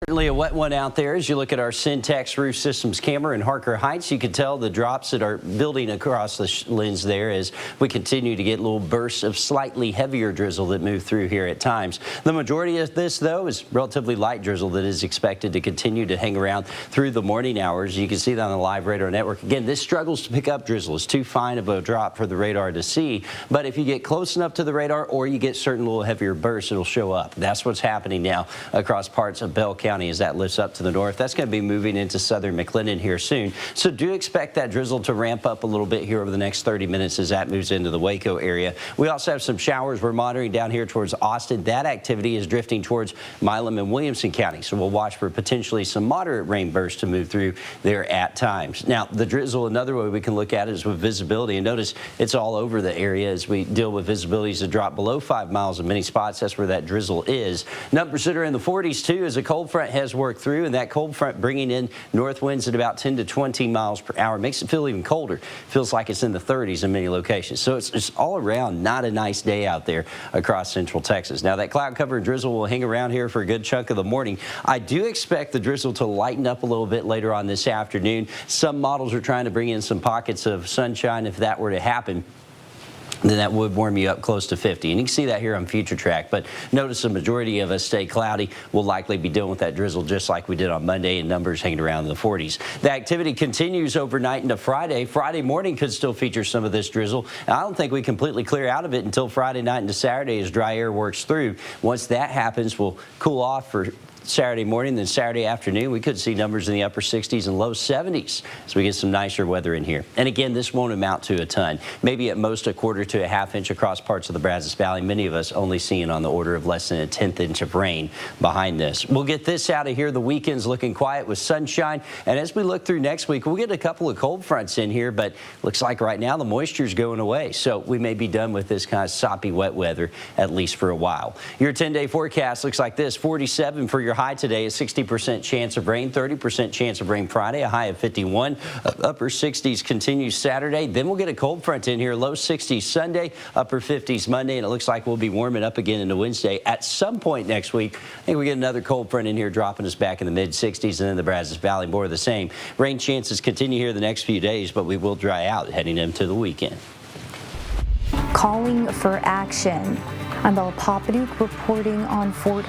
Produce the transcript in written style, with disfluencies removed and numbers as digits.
Certainly a wet one out there. As you look at our Syntex Roof Systems camera in Harker Heights, you can tell the drops that are building across the lens there as we continue to get little bursts of slightly heavier drizzle that move through here at times. The majority of this, though, is relatively light drizzle that is expected to continue to hang around through the morning hours. You can see that on the live radar network. Again, this struggles to pick up drizzle. It's too fine of a drop for the radar to see. But if you get close enough to the radar or you get certain little heavier bursts, it'll show up. That's what's happening now across parts of Bell County as that lifts up to the north. That's going to be moving into southern McLennan here soon. So do expect that drizzle to ramp up a little bit here over the next 30 minutes as that moves into the Waco area. We also have some showers we're monitoring down here towards Austin. That activity is drifting towards Milam and Williamson County. So we'll watch for potentially some moderate rain bursts to move through there at times. Now, the drizzle, another way we can look at it is with visibility. And notice it's all over the area as we deal with visibilities that drop below 5 miles in many spots. That's where that drizzle is. Numbers that are in the 40s, too, as a cold front has worked through, and that cold front bringing in north winds at about 10 to 20 miles per hour makes it feel even colder. Feels like it's in the 30s in many locations. So it's all around not a nice day out there across central Texas. Now, that cloud cover and drizzle will hang around here for a good chunk of the morning. I do expect the drizzle to lighten up a little bit later on this afternoon. Some models are trying to bring in some pockets of sunshine if that were to happen. Then that would warm you up close to 50. And you can see that here on Future Track. But notice the majority of us stay cloudy. We'll likely be dealing with that drizzle just like we did on Monday, and numbers hanging around in the 40s. The activity continues overnight into Friday. Friday morning could still feature some of this drizzle. And I don't think we completely clear out of it until Friday night into Saturday as dry air works through. Once that happens, we'll cool off for Saturday morning, then Saturday afternoon, we could see numbers in the upper 60s and low 70s as we get some nicer weather in here. And again, this won't amount to a ton. Maybe at most a quarter to a half inch across parts of the Brazos Valley. Many of us only seeing on the order of less than a 1/10 inch of rain behind this. We'll get this out of here. The weekend's looking quiet with sunshine. And as we look through next week, we'll get a couple of cold fronts in here, but looks like right now the moisture's going away. So we may be done with this kind of soppy wet weather at least for a while. Your 10-day forecast looks like this. 47 for your high today, a 60% chance of rain, 30% chance of rain Friday, a high of 51. Upper 60s continues Saturday. Then we'll get a cold front in here, low 60s Sunday, upper 50s Monday, and it looks like we'll be warming up again into Wednesday. At some point next week, I think we get another cold front in here, dropping us back in the mid-60s, and then the Brazos Valley more of the same. Rain chances continue here the next few days, but we will dry out heading into the weekend. Calling for action. I'm Bella Popaduke reporting on Fort